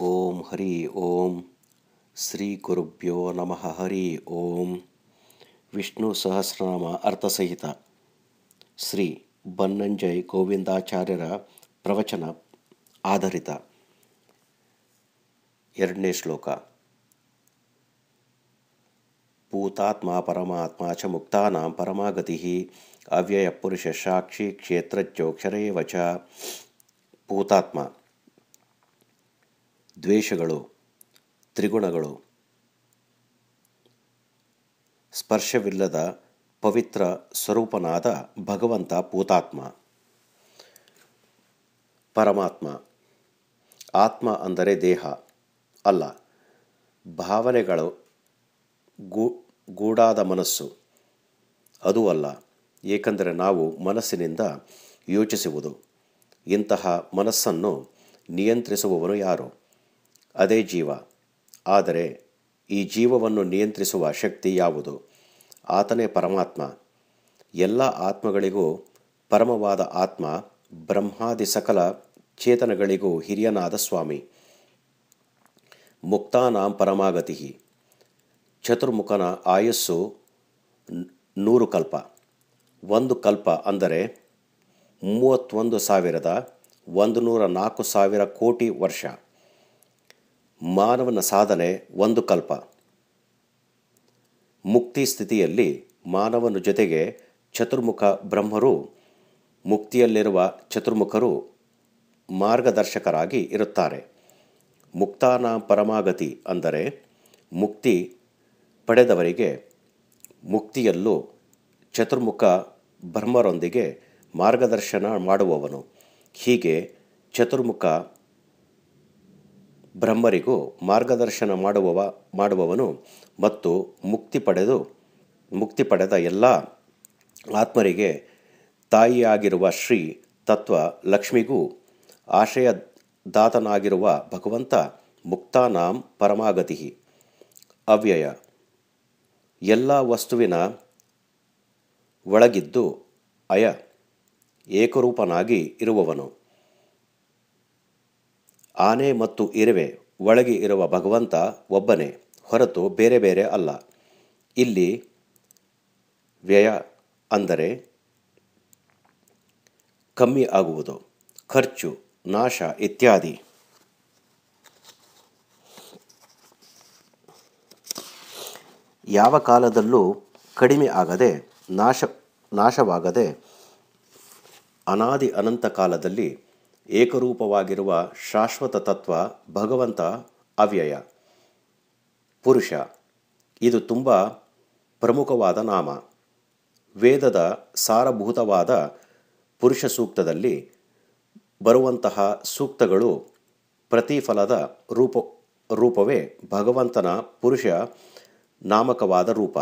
ಓಂ ಹರಿ ಓಂ ಶ್ರೀ ಗುರುಭ್ಯೋ ನಮಃ ಹರಿ ಓಂ. ವಿಷ್ಣು ಸಹಸ್ರನಾಮ ಅರ್ಥಸಹಿತ ಶ್ರೀ ಬನ್ನಂಜೈ ಗೋವಿಂದಾಚಾರ್ಯರ ಪ್ರವಚನ ಆಧಾರಿತ 2ನೇ ಶ್ಲೋಕ. ಭೂತಾತ್ಮ ಪರಮಾತ್ಮ ಚ ಮುಕ್ತಾನಾಂ ಪರಮಾಗತಿ ಅವ್ಯಯ ಪುರುಷ ಸಾಕ್ಷಿ ಕ್ಷೇತ್ರಜ್ಯೋಕ್ಷರೇವ ಚ. ಭೂತಾತ್ಮ ದ್ವೇಷಗಳು, ತ್ರಿಗುಣಗಳು, ಸ್ಪರ್ಶವಿಲ್ಲದ ಪವಿತ್ರ ಸ್ವರೂಪನಾದ ಭಗವಂತ ಭೂತಾತ್ಮ. ಪರಮಾತ್ಮ ಆತ್ಮ ಅಂದರೆ ದೇಹ ಅಲ್ಲ, ಭಾವನೆಗಳು, ಗೂಢಾದ ಮನಸ್ಸು ಅದೂ ಅಲ್ಲ. ಏಕೆಂದರೆ ನಾವು ಮನಸ್ಸಿನಿಂದ ಯೋಚಿಸುವುದು. ಇಂತಹ ಮನಸ್ಸನ್ನು ನಿಯಂತ್ರಿಸುವವನು ಯಾರು? ಅದೇ ಜೀವ. ಆದರೆ ಈ ಜೀವವನ್ನು ನಿಯಂತ್ರಿಸುವ ಶಕ್ತಿ ಯಾವುದು? ಆತನೇ ಪರಮಾತ್ಮ. ಎಲ್ಲ ಆತ್ಮಗಳಿಗೂ ಪರಮವಾದ ಆತ್ಮ, ಬ್ರಹ್ಮಾದಿ ಸಕಲ ಚೇತನಗಳಿಗೂ ಹಿರಿಯನಾದ ಸ್ವಾಮಿ. ಮುಕ್ತಾನಾಂ ಪರಮಾಗತಿ. ಚತುರ್ಮುಖನ ಆಯಸ್ಸು 100 ಕಲ್ಪ. 1 ಕಲ್ಪ ಅಂದರೆ 31,104,000 ಕೋಟಿ ವರ್ಷ. ಮಾನವನ ಸಾಧನೆ 1 ಕಲ್ಪ. ಮುಕ್ತಿ ಸ್ಥಿತಿಯಲ್ಲಿ ಮಾನವನ ಜೊತೆಗೆ ಚತುರ್ಮುಖ ಬ್ರಹ್ಮರು, ಮುಕ್ತಿಯಲ್ಲಿರುವ ಚತುರ್ಮುಖರು ಮಾರ್ಗದರ್ಶಕರಾಗಿ ಇರುತ್ತಾರೆ. ಮುಕ್ತಾನಾಂ ಪರಮಾಗತಿ ಅಂದರೆ ಮುಕ್ತಿ ಪಡೆದವರಿಗೆ ಮುಕ್ತಿಯಲ್ಲೂ ಚತುರ್ಮುಖ ಬ್ರಹ್ಮರೊಂದಿಗೆ ಮಾರ್ಗದರ್ಶನ ಮಾಡುವವನು. ಹೀಗೆ ಚತುರ್ಮುಖ ಬ್ರಹ್ಮರಿಗೂ ಮಾರ್ಗದರ್ಶನ ಮಾಡುವವನು ಮತ್ತು ಮುಕ್ತಿ ಪಡೆದ ಎಲ್ಲ ಆತ್ಮರಿಗೆ ತಾಯಿಯಾಗಿರುವ ಶ್ರೀ ತತ್ವ ಲಕ್ಷ್ಮಿಗೂ ಆಶ್ರಯದಾತನಾಗಿರುವ ಭಗವಂತ ಮುಕ್ತಾನಾಂ ಪರಮಾಗತಿ. ಅವ್ಯಯ ಎಲ್ಲ ವಸ್ತುವಿನ ಒಳಗಿದ್ದು ಅಯ ಏಕರೂಪನಾಗಿ ಇರುವವನು. ಆನೆ ಮತ್ತು ಇರುವೆ ಒಳಗೆ ಇರುವ ಭಗವಂತ ಒಬ್ಬನೇ ಹೊರತು ಬೇರೆ ಬೇರೆ ಅಲ್ಲ. ಇಲ್ಲಿ ವ್ಯಯ ಅಂದರೆ ಕಮ್ಮಿ ಆಗುವುದು, ಖರ್ಚು, ನಾಶ ಇತ್ಯಾದಿ. ಯಾವ ಕಾಲದಲ್ಲೂ ಕಡಿಮೆ ಆಗದೆ ನಾಶವಾಗದೆ ಅನಾದಿ ಅನಂತ ಕಾಲದಲ್ಲಿ ಏಕರೂಪವಾಗಿರುವ ಶಾಶ್ವತ ತತ್ವ ಭಗವಂತ ಅವ್ಯಯ ಪುರುಷ. ಇದು ತುಂಬ ಪ್ರಮುಖವಾದ ನಾಮ. ವೇದದ ಸಾರಭೂತವಾದ ಪುರುಷ ಸೂಕ್ತದಲ್ಲಿ ಬರುವಂತಹ ಸೂಕ್ತಗಳು ಪ್ರತಿಫಲದ ರೂಪವೇ ಭಗವಂತನ ಪುರುಷ ನಾಮಕವಾದ ರೂಪ.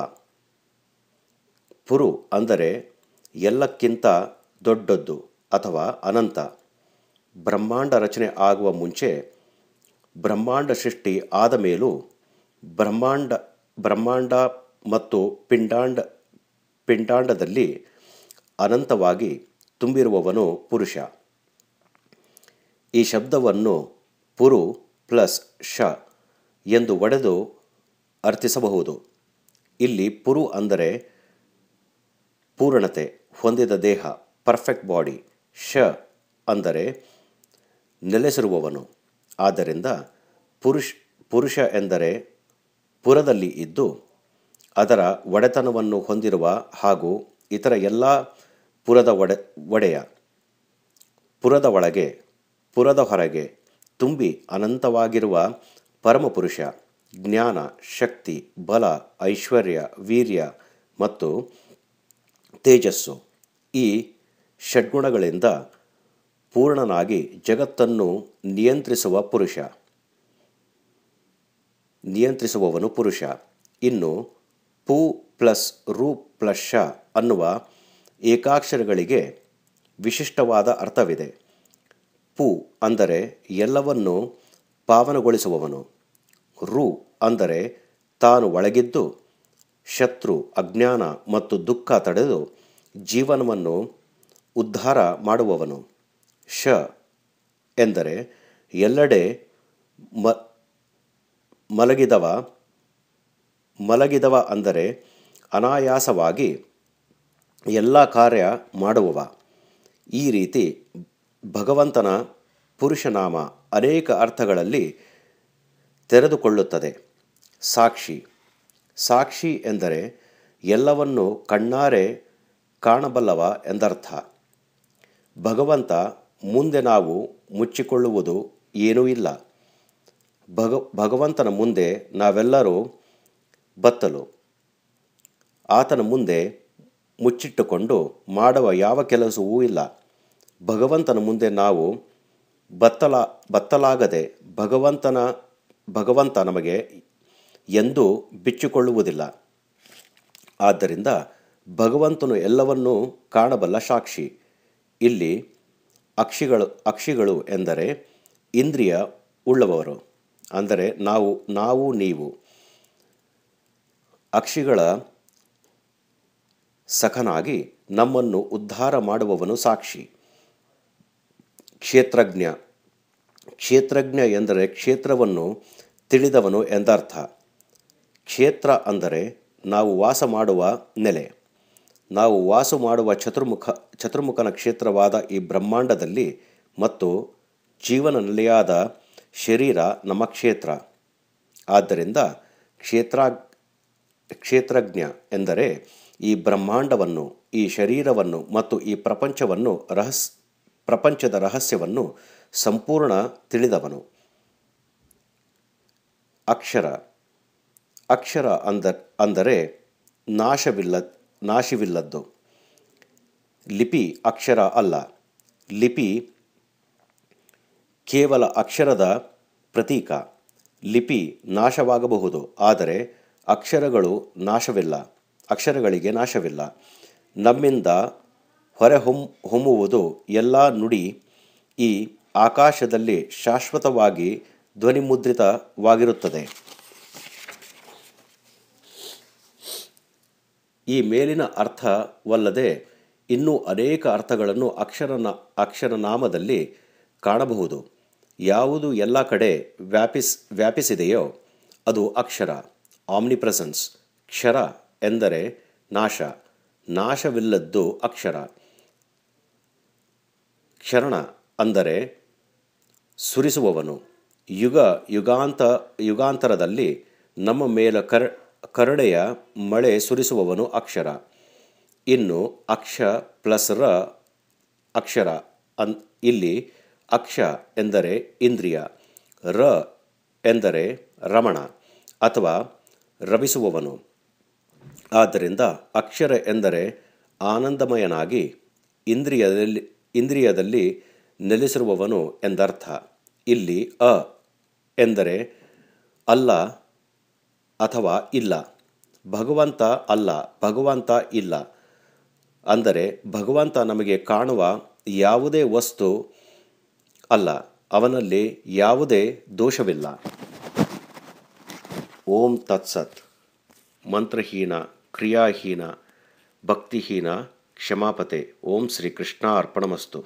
ಪುರು ಅಂದರೆ ಎಲ್ಲಕ್ಕಿಂತ ದೊಡ್ಡದ್ದು ಅಥವಾ ಅನಂತ. ಬ್ರಹ್ಮಾಂಡ ರಚನೆ ಆಗುವ ಮುಂಚೆ, ಬ್ರಹ್ಮಾಂಡ ಸೃಷ್ಟಿ ಆದ ಮೇಲೂ ಬ್ರಹ್ಮಾಂಡ ಮತ್ತು ಪಿಂಡಾಂಡದಲ್ಲಿ ಅನಂತವಾಗಿ ತುಂಬಿರುವವನು ಪುರುಷ. ಈ ಶಬ್ದವನ್ನು ಪುರು ಪ್ಲಸ್ ಶ ಎಂದು ಒಡೆದು ಅರ್ಥಿಸಬಹುದು. ಇಲ್ಲಿ ಪುರು ಅಂದರೆ ಪೂರ್ಣತೆ ಹೊಂದಿದ ದೇಹ, ಪರ್ಫೆಕ್ಟ್ ಬಾಡಿ. ಶ ಅಂದರೆ ನೆಲೆಸಿರುವವನು. ಆದ್ದರಿಂದ ಪುರುಷ ಎಂದರೆ ಪುರದಲ್ಲಿ ಇದ್ದು ಅದರ ಒಡೆತನವನ್ನು ಹೊಂದಿರುವ ಹಾಗೂ ಇತರ ಎಲ್ಲ ಒಡೆಯ. ಪುರದ ಒಳಗೆ, ಪುರದ ಹೊರಗೆ ತುಂಬಿ ಅನಂತವಾಗಿರುವ ಪರಮಪುರುಷ. ಜ್ಞಾನ, ಶಕ್ತಿ, ಬಲ, ಐಶ್ವರ್ಯ, ವೀರ್ಯ ಮತ್ತು ತೇಜಸ್ಸು ಈ ಷಡ್ಗುಣಗಳಿಂದ ಪೂರ್ಣನಾಗಿ ಜಗತ್ತನ್ನು ನಿಯಂತ್ರಿಸುವವನು ಪುರುಷ. ಇನ್ನು ಪು ಪ್ಲಸ್ ರು ಪ್ಲಸ್ ಶ ಅನ್ನುವ ಏಕಾಕ್ಷರಗಳಿಗೆ ವಿಶಿಷ್ಟವಾದ ಅರ್ಥವಿದೆ. ಪು ಅಂದರೆ ಎಲ್ಲವನ್ನೂ ಪಾವನಗೊಳಿಸುವವನು. ರು ಅಂದರೆ ತಾನು ಒಳಗಿದ್ದು ಶತ್ರು, ಅಜ್ಞಾನ ಮತ್ತು ದುಃಖ ತಡೆದು ಜೀವನವನ್ನು ಉದ್ಧಾರ ಮಾಡುವವನು. ಶ ಎಂದರೆ ಎಲ್ಲೆಡೆ ಮ ಮಲಗಿದವ ಮಲಗಿದವ ಅಂದರೆ ಅನಾಯಾಸವಾಗಿ ಎಲ್ಲ ಕಾರ್ಯ ಮಾಡುವವ. ಈ ರೀತಿ ಭಗವಂತನ ಪುರುಷನಾಮ ಅನೇಕ ಅರ್ಥಗಳಲ್ಲಿ ತೆರೆದುಕೊಳ್ಳುತ್ತದೆ. ಸಾಕ್ಷಿ. ಸಾಕ್ಷಿ ಎಂದರೆ ಎಲ್ಲವನ್ನು ಕಣ್ಣಾರೆ ಕಾಣಬಲ್ಲವ ಎಂದರ್ಥ. ಭಗವಂತ ಮುಂದೆ ನಾವು ಮುಚ್ಚಿಕೊಳ್ಳುವುದು ಏನೂ ಇಲ್ಲ. ಭಗವಂತನ ಮುಂದೆ ನಾವೆಲ್ಲರೂ ಬತ್ತಲು. ಆತನ ಮುಂದೆ ಮುಚ್ಚಿಟ್ಟುಕೊಂಡು ಮಾಡುವ ಯಾವ ಕೆಲಸವೂ ಇಲ್ಲ. ಭಗವಂತನ ಮುಂದೆ ನಾವು ಬತ್ತಲಾಗದೆ ಭಗವಂತ ನಮಗೆ ಎಂದೂ ಬಿಚ್ಚಿಕೊಳ್ಳುವುದಿಲ್ಲ. ಆದ್ದರಿಂದ ಭಗವಂತನು ಎಲ್ಲವನ್ನೂ ಕಾಣಬಲ್ಲ ಸಾಕ್ಷಿ. ಇಲ್ಲಿ ಅಕ್ಷಿಗಳು ಎಂದರೆ ಇಂದ್ರಿಯ ಉಳ್ಳವರು, ಅಂದರೆ ನೀವು. ಅಕ್ಷಿಗಳ ಸಖನಾಗಿ ನಮ್ಮನ್ನು ಉದ್ಧಾರ ಮಾಡುವವನು ಸಾಕ್ಷಿ. ಕ್ಷೇತ್ರಜ್ಞ. ಕ್ಷೇತ್ರಜ್ಞ ಎಂದರೆ ಕ್ಷೇತ್ರವನ್ನು ತಿಳಿದವನು ಎಂದರ್ಥ. ಕ್ಷೇತ್ರ ಅಂದರೆ ನಾವು ವಾಸ ಮಾಡುವ ನೆಲೆ. ನಾವು ವಾಸ ಮಾಡುವ ಚತುರ್ಮುಖನ ಕ್ಷೇತ್ರವಾದ ಈ ಬ್ರಹ್ಮಾಂಡದಲ್ಲಿ ಮತ್ತು ಜೀವನ ನೆಲೆಯಾದ ಶರೀರ ನಮ್ಮ ಕ್ಷೇತ್ರ. ಆದ್ದರಿಂದ ಕ್ಷೇತ್ರಜ್ಞ ಎಂದರೆ ಈ ಬ್ರಹ್ಮಾಂಡವನ್ನು, ಈ ಶರೀರವನ್ನು ಮತ್ತು ಈ ಪ್ರಪಂಚದ ರಹಸ್ಯವನ್ನು ಸಂಪೂರ್ಣ ತಿಳಿದವನು. ಅಕ್ಷರ. ಅಕ್ಷರ ಅಂದರೆ ನಾಶವಿಲ್ಲದ್ದು. ಲಿಪಿ ಅಕ್ಷರ ಅಲ್ಲ. ಲಿಪಿ ಕೇವಲ ಅಕ್ಷರದ ಪ್ರತೀಕ. ಲಿಪಿ ನಾಶವಾಗಬಹುದು, ಆದರೆ ಅಕ್ಷರಗಳಿಗೆ ನಾಶವಿಲ್ಲ. ನಮ್ಮಿಂದ ಹೊರಹೊಮ್ಮುವುದು ಎಲ್ಲ ನುಡಿ ಈ ಆಕಾಶದಲ್ಲಿ ಶಾಶ್ವತವಾಗಿ ಧ್ವನಿಮುದ್ರಿತವಾಗಿರುತ್ತದೆ. ಈ ಮೇಲಿನ ಅರ್ಥವಲ್ಲದೆ ಇನ್ನೂ ಅನೇಕ ಅರ್ಥಗಳನ್ನು ಅಕ್ಷರನಾಮದಲ್ಲಿ ಕಾಣಬಹುದು. ಯಾವುದು ಎಲ್ಲ ಕಡೆ ವ್ಯಾಪಿಸಿದೆಯೋ ಅದು ಅಕ್ಷರ, ಆಮ್ನಿಪ್ರೆಸೆನ್ಸ್. ಕ್ಷರ ಎಂದರೆ ನಾಶವಿಲ್ಲದ್ದು ಅಕ್ಷರ. ಕ್ಷರಣ ಅಂದರೆ ಸುರಿಸುವವನು. ಯುಗಾಂತರದಲ್ಲಿ ನಮ್ಮ ಮೇಲೆ ಕರುಣೆಯ ಮಳೆ ಸುರಿಸುವವನು ಅಕ್ಷರ. ಇನ್ನು ಅಕ್ಷ ಪ್ಲಸ್ ರ ಅಕ್ಷರ. ಇಲ್ಲಿ ಅಕ್ಷ ಎಂದರೆ ಇಂದ್ರಿಯ, ರ ಎಂದರೆ ರಮಣ ಅಥವಾ ರಮಿಸುವವನು. ಆದ್ದರಿಂದ ಅಕ್ಷರ ಎಂದರೆ ಆನಂದಮಯನಾಗಿ ಇಂದ್ರಿಯದಲ್ಲಿ ನೆಲೆಸಿರುವವನು ಎಂದರ್ಥ. ಇಲ್ಲಿ ಎಂದರೆ ಅಲ್ಲ ಅಥವಾ ಇಲ್ಲ. ಭಗವಂತ ಅಲ್ಲ, ಭಗವಂತ ಇಲ್ಲ. ಅಂದರೆ ಭಗವಂತ ನಮಗೆ ಕಾಣುವ ಯಾವುದೇ ವಸ್ತು ಅಲ್ಲ, ಅವನಲ್ಲಿ ಯಾವುದೇ ದೋಷವಿಲ್ಲ. ಓಂ ತತ್ಸತ್. ಮಂತ್ರಹೀನ, ಕ್ರಿಯಾಹೀನ, ಭಕ್ತಿಹೀನ ಕ್ಷಮಾಪತೆ. ಓಂ ಶ್ರೀ ಕೃಷ್ಣ ಅರ್ಪಣಮಸ್ತು.